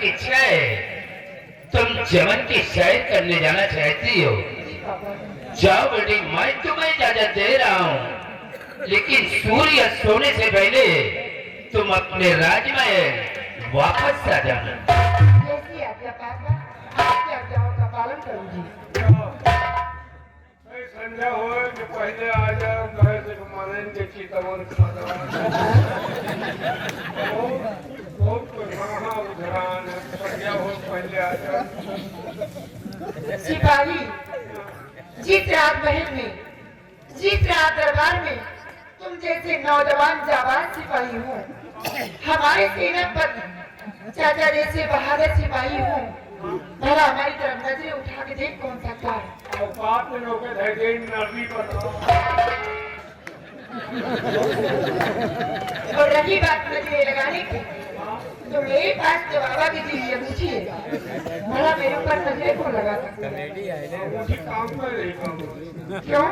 की इच्छा है, तुम चमन की सैर करने जाना चाहती हो, जाओ बेटी, मैं तुम्हें इजाजत दे रहा हूँ, लेकिन सूर्य सोने से पहले तुम अपने राजमहल वापस आ जाना। जैसी आज्ञा पापा, आपकी आज्ञाओं का पालन करूंगी। संध्या हो कि पहले आ जाओ, कहे से मानेंगे चितवन खाना बहुत कहाँ उधरान है, संध्या हो पहले आ जाओ। सिपाही, जिस राजमहल में, जिस राज दरबार में तुम जैसे नौजवान जाबाज सिपाही हो, हमारे सेनापति चाचा जैसे बहादुर सिपाही हो, भला हमारी तरफ नजरें उठा के देख कौन सकता है। औकात में लोग धैर्य नरमी पर और रही बात नजरें लगाने की, तो मेरे पास तो बाबा की चीज पूछिए, भला मेरे ऊपर नजरें कौन लगा सकता है? उसी काम कर रही काम क्यों?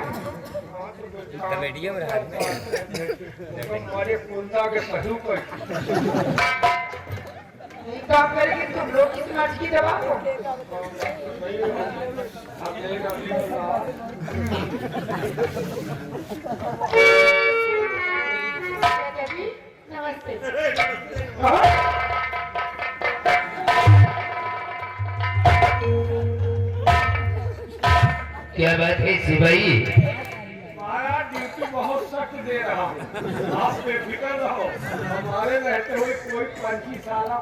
हमारे कुंदा के पशु पर नहीं काम करेंगे तुम लोग किस मर्ज की दवा हो? चाचा जी, नमस्ते। क्या बात है सिपाही? हमारा ड्यूटी बहुत सख्त दे रहा हूँ, आप बेफिक्र रहो, हमारे रहते हुए कोई पंछी साला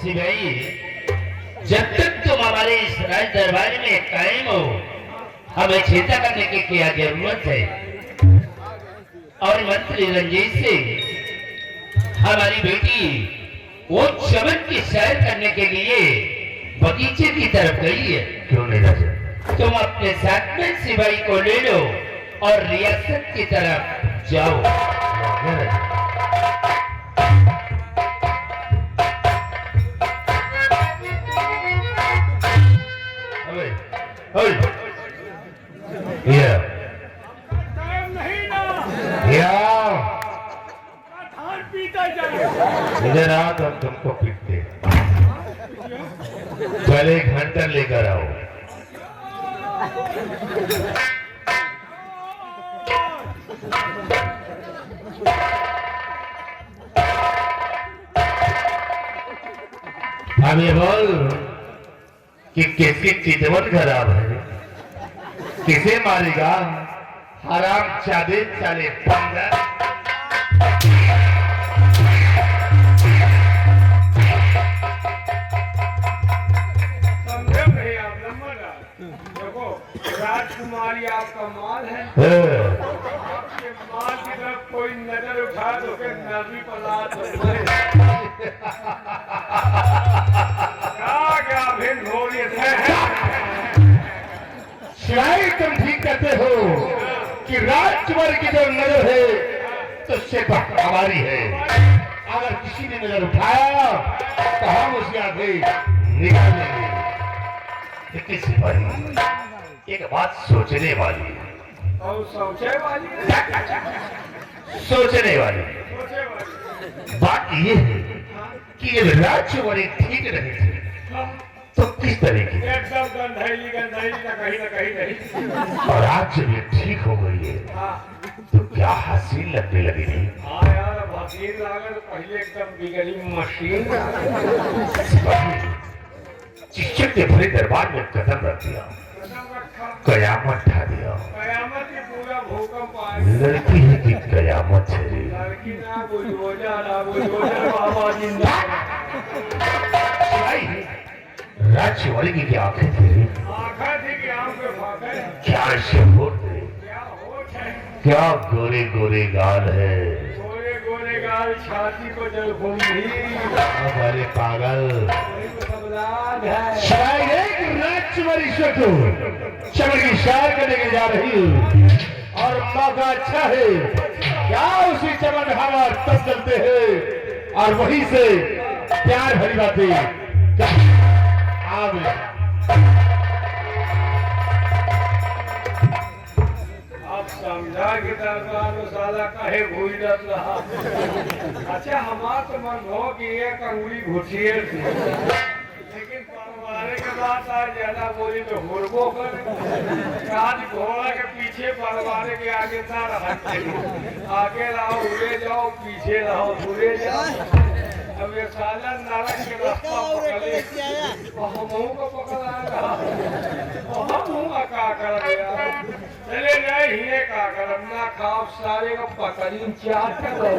सिपाही, जब तक तुम हमारे इस राज दरबार में कायम हो, हमें चिंता करने की क्या जरूरत है? और मंत्री रंजीत सिंह हमारी बेटी वो चमन की सैर करने के लिए बगीचे की तरफ गई है। क्यों नहीं राजा? तुम अपने साथ में सिपाही को ले लो और रियासत की तरफ जाओ। इधर आओ तो तुमको पीटते। पहले एक हंटर लेकर आओ। अब ये बोल कि किसकी चितवन खराब है, किसे मारेगा? हराम चादे चाले पंगा। राजकुमारी आपका माल है, आपके माल की तरफ कोई नजर उठा तो फिर नरमी पला तो क्या भिन्न हो ये शायद तुम ठीक कहते हो कि राजकुमारी की जो नजर है तो सिर्फ हमारी है। अगर किसी ने नजर उठाया तो हम उसके आगे निकाल देंगे। लेकिन सिपाही, एक बात सोचने वाली है। और सोचने वाली बात ये है कि ये राज्यवारी ठीक नहीं थे तो किस तरह की? एकदम गंधैली ना कहीं नहीं। और आज जब ये ठीक हो गई है तो क्या हसीन लगने लगी थी। हाँ यार, अब हसीन लागल, पहले एकदम बिगड़ी मशीन। शिक्षक ने भरे दरबार में कदम रख दिया, कयामत ढा दिया। कयामत की पूरा भूकंप आया। लड़की है कि कयामत है रे। लड़की ना बुलडोजर बाबा जिंदाबाद। राज्यवाली की क्या आंखें थी रे? आंखें थी कि आंख पे फाके। क्या ऐसे होठ थे? क्या होठ है? क्या गोरे गोरे गाल है? गोरे गोरे गाल, छाती को जल घूमी। हमारे पागल है। शायद एक राजकुमारी चमन की सैर करने के जा रही और मौका अच्छा है, क्या उसी चमन हवा तब चलते हैं और वहीं से प्यार भरी बातें। आप समझा कि दरबार में साला कहे भूल जात रहा। अच्छा हमारा तो मन हो कि एक अंगुली घुटिए थी, लेकिन परवारे के बाद आज ज्यादा बोली तो हुरबो कर। आज घोड़ा के पीछे परवारे के आगे ना रहा, आगे रहो उड़े जाओ, पीछे रहो उड़े जाओ। अब ये साला नारक के रास्ता पकड़े, हमहू को पकड़ आएगा, हमहू का कर दिया। चले जाए ही का करम ना खाओ, सारे को पकड़ी चाट कर।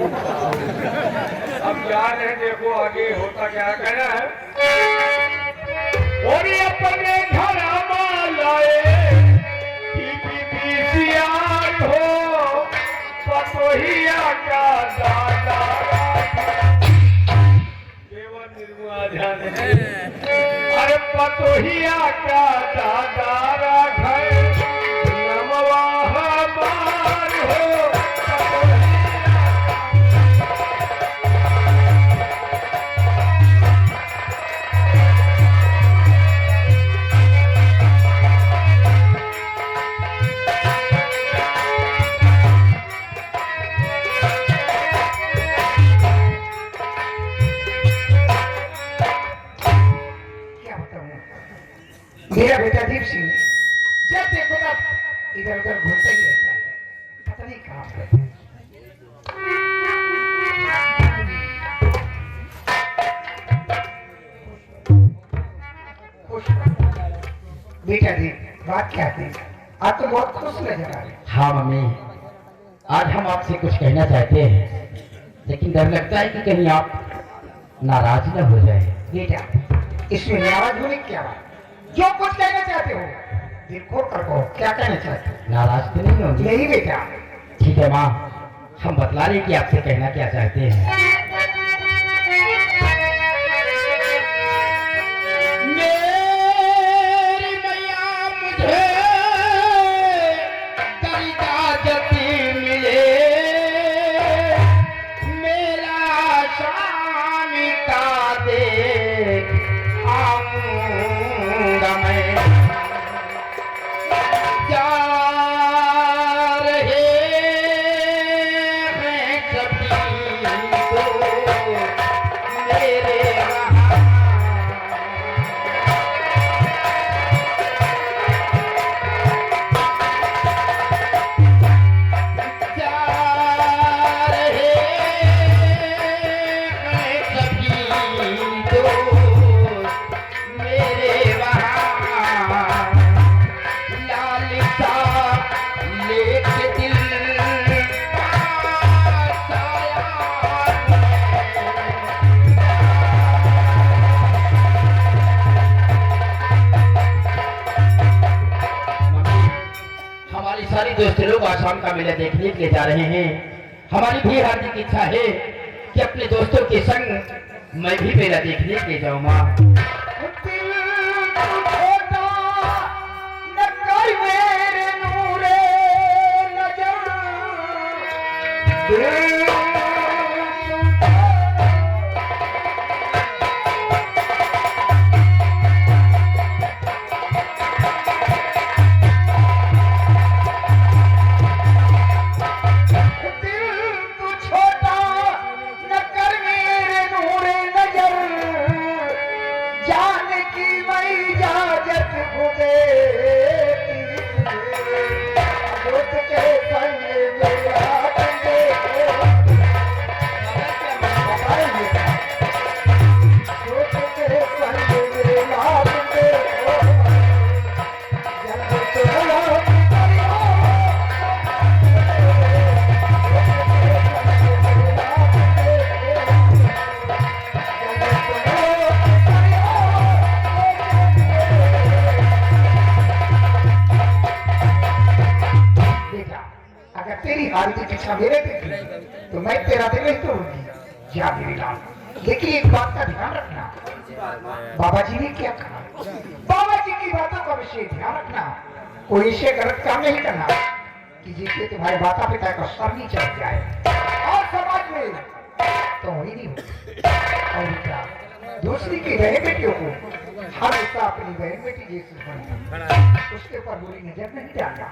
अब जा रहे देखो आगे होता क्या कहना है। और ये अपने घर लाए पीसीआर हो, पतोहिया का दादा अरे पतोहिया का दादा घर नमवा हमार हो। मेरा बेटा दीप सिंह जब देखो तब इधर उधर घूमता ही रहता है, पता नहीं कहाँ पे। बेटा दीप बात क्या थी, आप तो बहुत खुश नजर आ रहे। हाँ मम्मी, आज हम आपसे कुछ कहना चाहते हैं, लेकिन डर लगता है कि कहीं आप नाराज न हो जाए। बेटा इसमें नाराज होने की क्या बात, जो कुछ कहना चाहते हो दिल खोल कर कहो, क्या कहना चाहते हो। नाराज तो नहीं होंगे? नहीं बेटा। ठीक है माँ, हम बतला रहे कि आपसे कहना क्या चाहते हैं। मेरी मैया मुझे तेरी इजाजत मिले, मेरा शाम का देख आऊंगा मैं। जा रहे हैं कभी तो मेरे वहाँ, जा रहे हैं कभी तो मेरे वहाँ, लालिसा लेके दिल पास आया हमारी सारी दोस्त लोग आसाम का मेला देखने के लिए जा रहे हैं। हमारी भी हार्दिक इच्छा है कि अपने दोस्तों के संग मैं भी मेला देखने के लिए जाऊँ। माँ मेरे पे तो मैं तेरा दिल नहीं तोड़ूंगी। जा मेरी लाल, लेकिन एक बात का ध्यान रखना, बाबा जी ने क्या कहा, बाबा जी की बातों का विषय ध्यान रखना, कोई इसे गलत काम नहीं करना कि जिससे तुम्हारे माता पिता का सर नहीं चढ़ जाए और समाज में तो वही नहीं हो। और क्या दूसरी की बहन बेटियों को हमेशा अपनी बहन बेटी जैसे उसके ऊपर बुरी नजर नहीं डालना।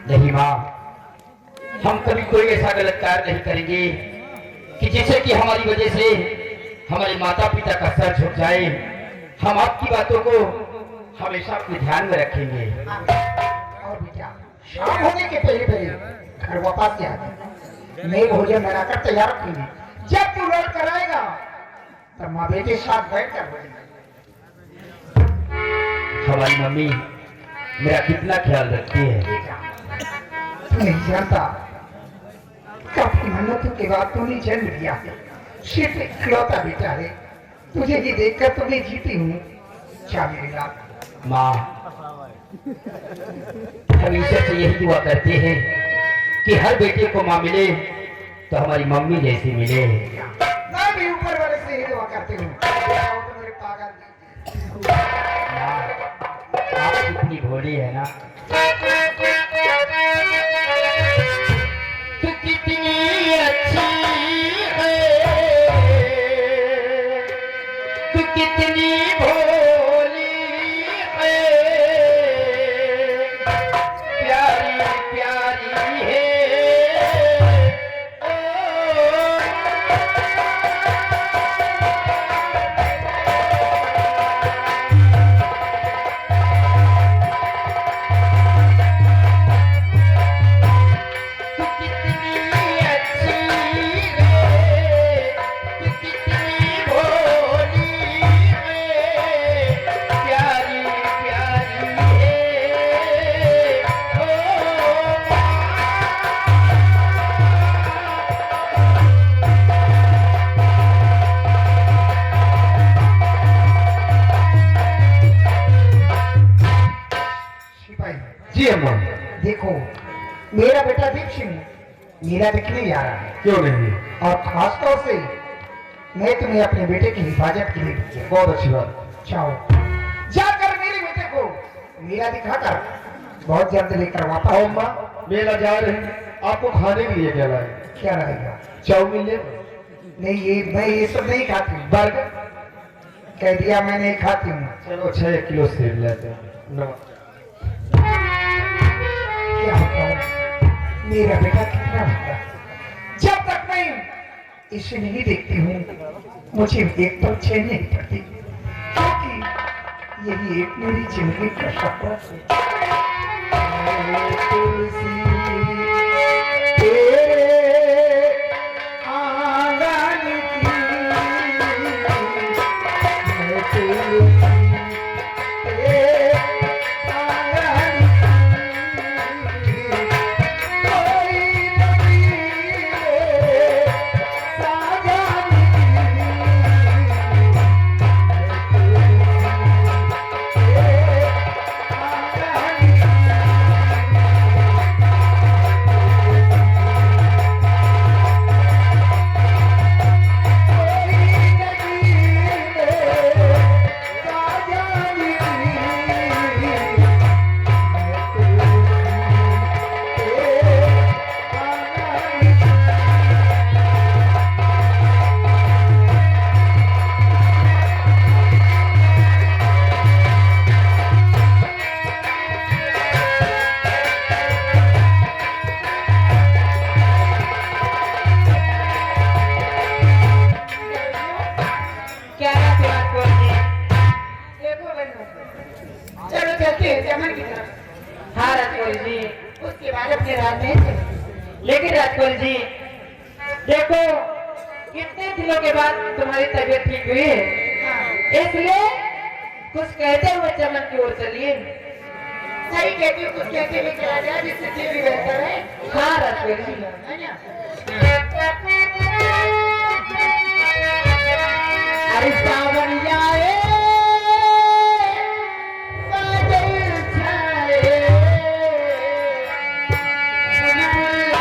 नहीं माँ, हम कभी कोई ऐसा गलत कार्य नहीं करेंगे कि जिससे कि हमारी वजह से हमारे माता पिता का सर झुक जाए। हम आपकी बातों को हमेशा अपने ध्यान में रखेंगे। और बेटा, शाम होने के पहले पहले घर वापस आ जाए। मैं भोजन बनाकर तैयार रखूंगी। जब तू लौट कर आएगा तब माँ बेटे साथ बैठ कर बोलेंगे। हमारी मम्मी मेरा कितना ख्याल रखती है। तू नहीं जानता, काफी मेहनतों के बाद तूने जन्म लिया है। सिर्फ इकलौता बेटा है। तुझे ये देखकर तो मैं जीती हूँ। क्या मेरे लाल? माँ, हम ईश्वर से यही दुआ करते हैं कि हर बेटे को माँ मिले तो हमारी मम्मी जैसी मिले। मैं भी ऊपर वाले से यही दुआ करती हूँ। तो मेरे पागल माँ, आप कितनी भोली है ना। तू कितनी अच्छी है, तू कितनी भोली है, प्यारी प्यारी है। तू कितनी अच्छी है, तू कितनी भोली है, प्यारी प्यारी है। ओ सिपाही, जी अम्मा। देखो, मेरा बेटा दीप सिंह मेरा दिखने आ रहा है। क्यों नहीं? और खास तौर से मैं तुम्हें अपने बेटे की हिफाजत के लिए भेजा। बहुत अच्छी बात। जाओ, जाकर मेरे बेटे को मेरा दिखाकर बहुत जल्द लेकर वापस आओ। अम्मा मेला जा रहे हैं, आपको खाने के लिए क्या लाए? क्या रहेगा? चाउमीन ले, नहीं, मैं ये सब नहीं खाती हूँ। बर्गर। कह दिया मैं नहीं खाती हूँ। चलो 6 किलो सेब लेते हैं। क्या बताऊं, मेरा बेटा कितना भला है। जब तक मैं इसे नहीं देखती हूँ मुझे एक तो चैन नहीं पड़ती, क्योंकि यही एक मेरी जिंदगी का सफर है। तुलसी तेरे आंगन की, मैं तुलसी तेरे आंगन की, कोई नहीं है साजन की, क्या बात है आपको जी? देखो बहनों, चलो चलते हैं जमन की तरफ। हाँ राजकोल जी, उसके बाद अपने राज में चलेंगे। लेकिन राजकोल जी देखो, कितने दिनों के बाद तुम्हारी तबीयत ठीक हुई है, हाँ, इसलिए कुछ कहते हुए चमन की ओर चलिए। सही कहती हूँ, कुछ कहते हुए चला जाए जिससे दिल भी बेहतर है। हाँ राजकोल जी। है ना? अरे सावन आए, बादल छाए, बुलबुल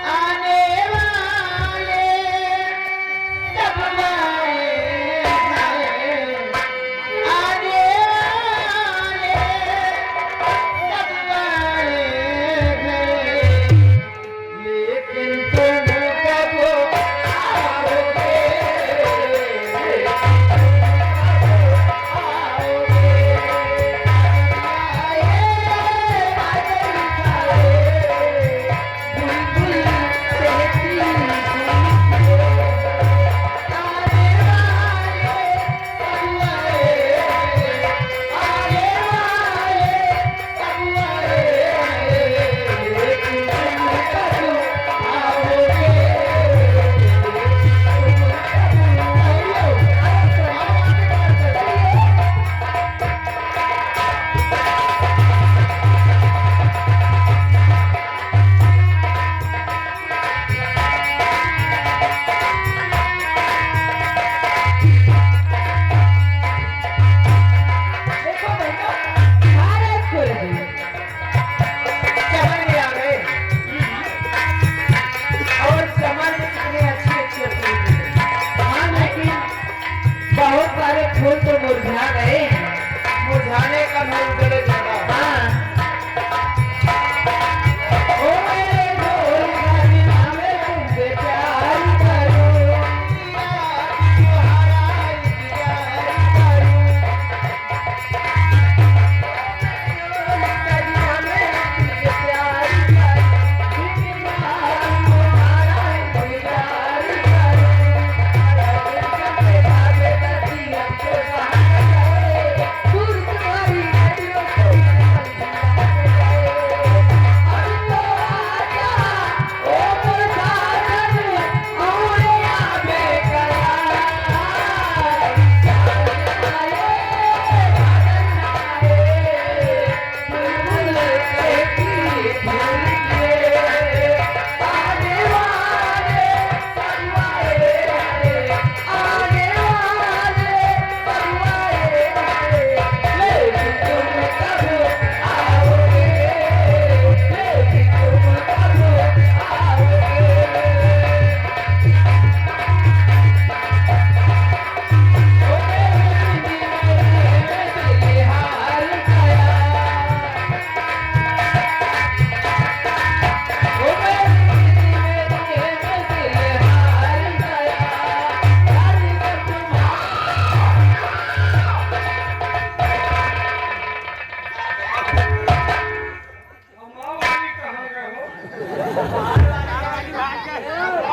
आने वाले सब आए हैं, आने वाले सब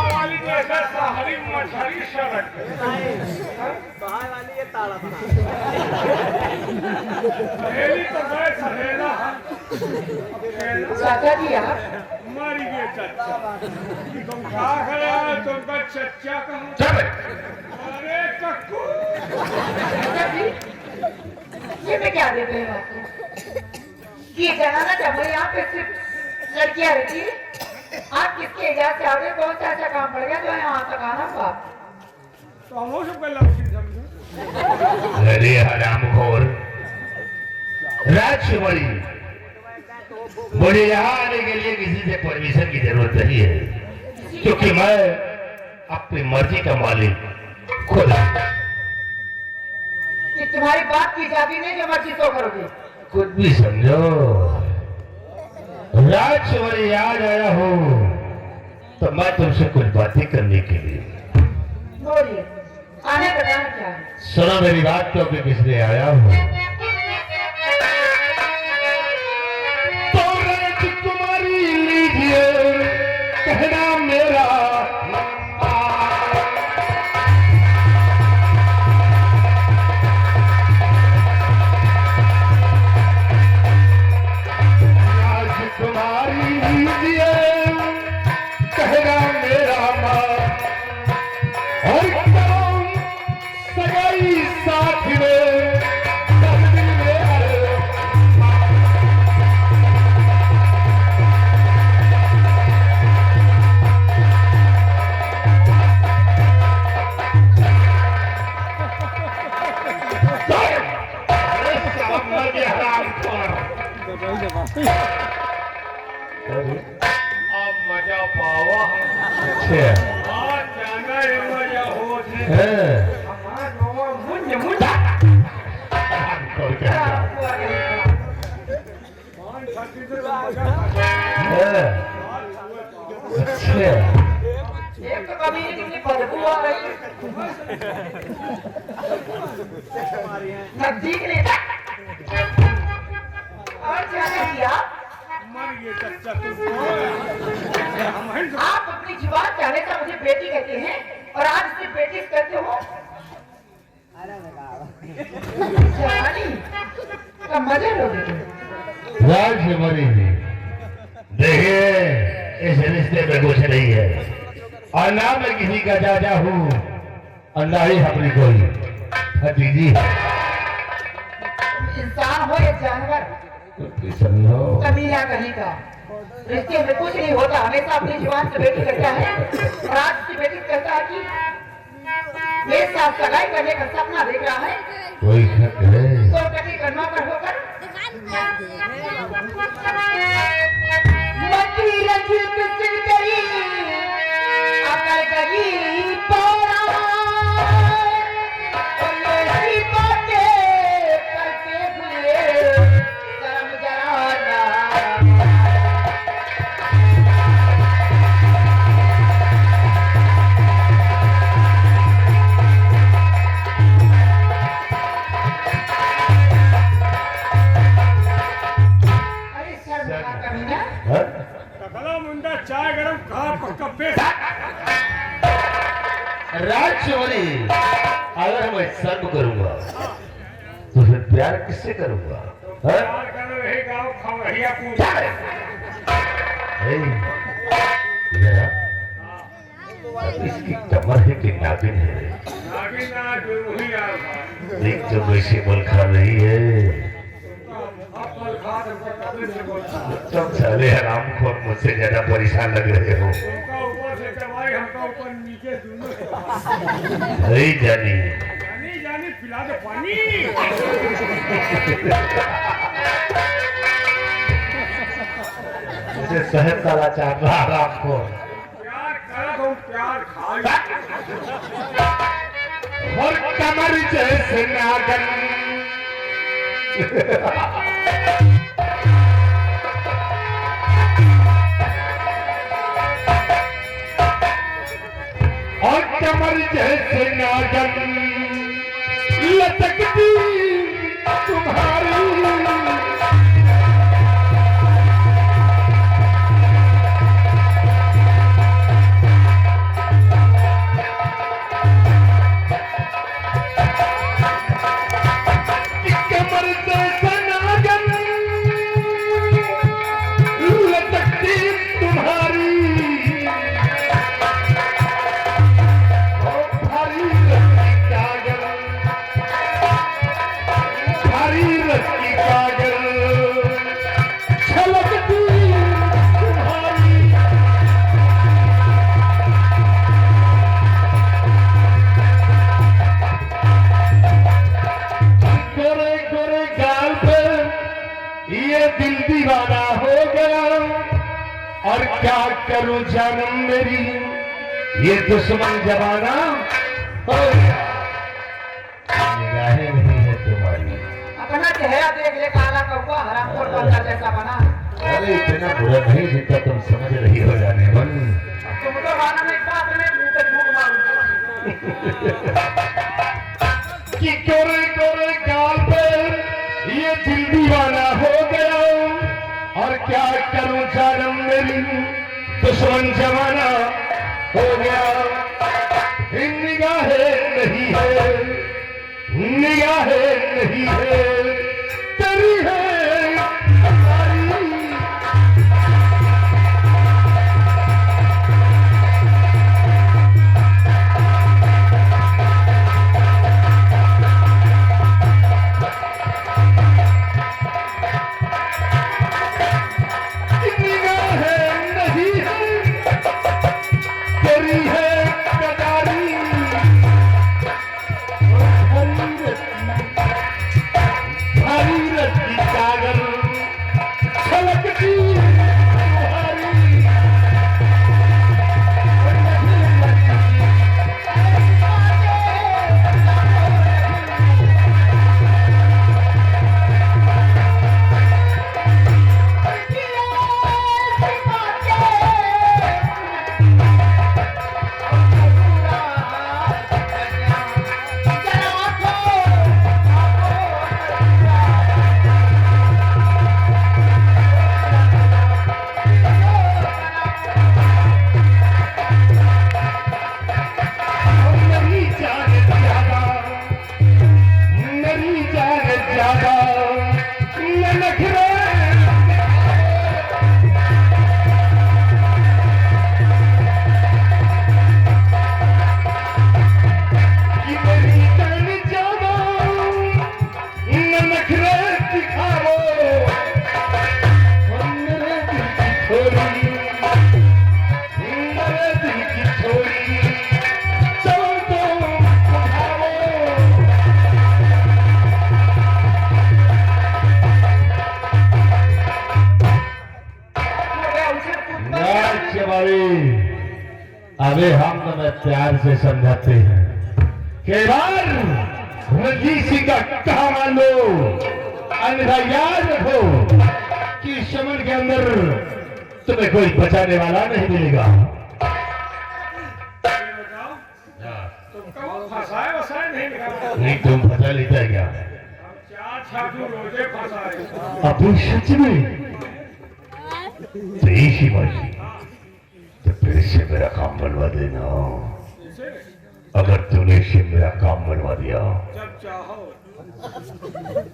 वाली जैसे सहारी मछली सड़क सहेली तो गए सहेला चाचा जी आप मर गए चच्चा तुम कहा खड़ा तुमका चच्चा कहा चल अरे कक्कू चाचा जी ये मैं क्या देते हैं आपको ये जनाना जब यहाँ पे सिर्फ लड़कियां रहती है आप किसके इजाजत से आगे कौन सा ऐसा काम पड़ गया जो यहाँ तक आना हुआ तो हम सब पहले उसी समझो अरे हरामखोर राजकुमारी, मुझे यहाँ आने के लिए किसी से परमिशन की जरूरत नहीं है, क्योंकि मैं अपनी मर्जी का मालिक खुद हूं। कि तुम्हारी बात की जाती नहीं जो मर्जी तो करोगे। कुछ भी समझो, राजकुमारी आज आया हूँ तो मैं तुमसे कुछ बातें करने के लिए। बोलिए आने का कारण क्या है? सुनो मेरी बात, तो अभी किसने आया हूँ तो राजकुमारी लीजिए कहना मेरा राजकुमारी लीजिए कहना मेरा माँ और सगाई साथ में तकदीर में अब मजा पावा अच्छा आज जाना ये मजा हो थे है हमारा नवा मुंज मुंज और क्या कौन छाती से मजा है अच्छा एक तो कभी कितनी बदबू आ रही है नजदीक ले और चाचा जी आप मर गए चच्चा तुम आप अपनी जुबान से हमेशा मुझे बेटी कहते हैं और आज सिर्फ बेटी कहते हो। जवानी का मजा लोगे तुम। राजकुमारी जी, देखिए इस रिश्ते में कुछ नहीं है और ना मैं किसी का चाचा हूँ और ना ही अपनी कोई भतीजी है। तुम इंसान हो या जानवर समझो कमीना कहीं का रिश्ते में कुछ नहीं होता, हमेशा अपनी जुबान से बेटी कहता है और आज की बेटी कहता है कि मेरे साथ सगाई करने का सपना देख रहा है कोई शक है तो कटी करना पर होकर मती रंजित सिर करी अकल करी पारा और मेरी बातें करके भूले शर्म जरा ना। अरे शर्म का कमीना हाँ? टकला मुंडा चाय गरम खा पक्का पे राजकुमारी, अगर मैं शर्म करूंगा तो फिर प्यार किससे करूंगा? हाँ? यार कर रहे गांव खवड़िया को क्या है? हे, इधर आ। इसकी कमर है कि नागिन है? आगे ना जो वही यार देख तो वैसे बोल खा रही है। अपल खा तुमको कपड़े से बोलता तुम साले हरामखोर मुझसे ज्यादा परेशान लग रहे हो। उनका ऊपर से कमाई हमका ऊपर नीचे दोनों नहीं जानी जानी जानी पिला दे पानी मुझे शहर साला चाह रहा हरामखोर। प्यार कर तुम प्यार खा और कमर जैसे नागन और कमर जैसे नागन लटकती तुम्हारी और क्या करूं जानम मेरी ये दुश्मन जमाना हो गया। निगाहें नहीं है तुम्हारी। अपना चेहरा देख ले, काला कौवा हरामखोर बंदर जैसा बना है। अरे इतना बुरा नहीं जितना तुम समझ रही हो जाने मन। तुम तो गाना में साथ में मुंह पे झूठ मारूंगा कि कोरे कोरे गाल पे ये दिल दीवाना हो गया और क्या करूं जानम मेरी दुश्मन जमाना हो गया। निगाहें नहीं है, निगाहें नहीं है, तेरी है हमारी। अबे हम तुम्हें प्यार से समझाते हैं कि बार रंजीसी का कहा मान लो, अन्यथा याद रखो कि समन के अंदर तुम्हें कोई बचाने वाला नहीं मिलेगा। तुमको फंसाए वसाए नहीं निकाला। नहीं तुम फंसा लेता है क्या? हम चार छापू रोजे फंसाए। अभी सच में तो इसी बात तो फिर से मेरा काम बनवा देना। इसे अगर तूने से मेरा काम बनवा दिया जब चाहो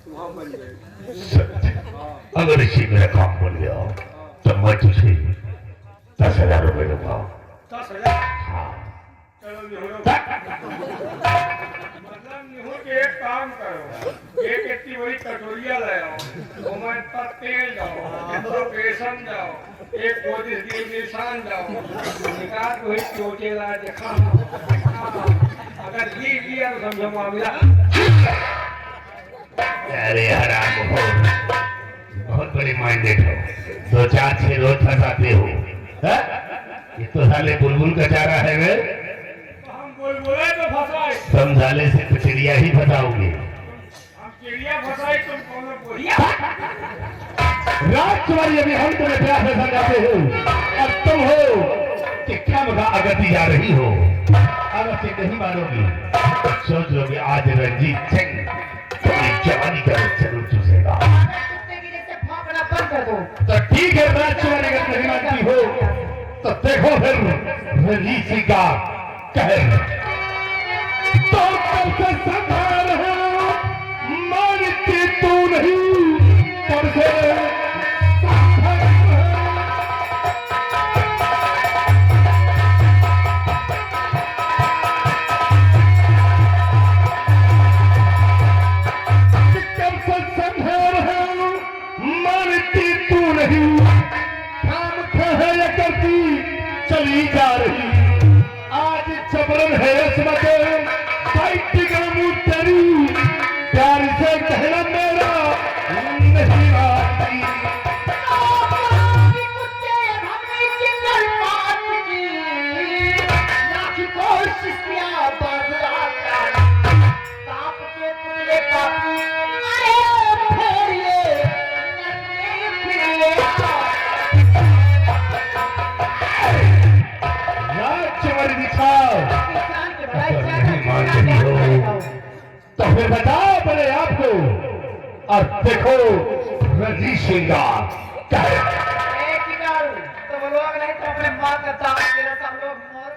वहाँ बन जाए। सत्य, अगर इसी मेरा काम बन गया तो मैं तुझे 10,000 रुपए दूंगा। 10,000। हाँ। चलो निहुरो। मतलब निहुर के एक काम करो, एक इतनी बड़ी कटोरिया ले आओ, उसमें इतना तेल डालो, इतना बेसन डालो, एक गोदी की निशान डालो, निकाल वही चोटेला दिखा। अगर जीत गया तो समझो मामला। अरे हराम हो, बहुत बड़ी माइंडेड हो, 2-4 छह रोज फंसाते हो। हाँ? ये तो साले बुलबुल का चारा है वे। हम बोले तो फंसाए, समझाने से तो चिड़िया ही फंसाओगे। हम चिड़िया फंसाए, तुम कौन बोलिया। राजकुमारी अभी हम तुम्हें प्यार से समझाते हो और तुम हो कि क्या मगा अगति जा रही हो। अगर से नहीं मानोगी तो सोच लोगे आज रंजीत सिंह तुम्हारी जवानी का जरूर चूसेगा। कुत्ते की जैसे भौंकना बंद कर दो। तो ठीक है, राजकुमारी अगर नहीं मानती हो तो देखो फिर रंजीत सिंह का कहर। तो कब से समझा रहा मानती तू नहीं, तब से चली जा रही। आज जबरन है इसमत फाइटिंग मुँह तेरी, प्यार से कहना मेरा नहीं आती। कुत्ते और देखो रजी श्रृंगार कहे तो लोग नहीं तो अपने माँ का दाम तेरा सब लोग मोर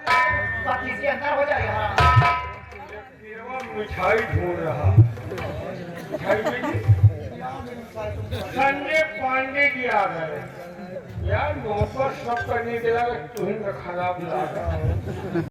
बाकी से अंदर हो जाएगा। केवल मिठाई ढूंढ रहा मिठाई मिली? संजय पांडे की आ गए यार, मोहब्बत सब करने के लिए तुम्हें खराब लगा।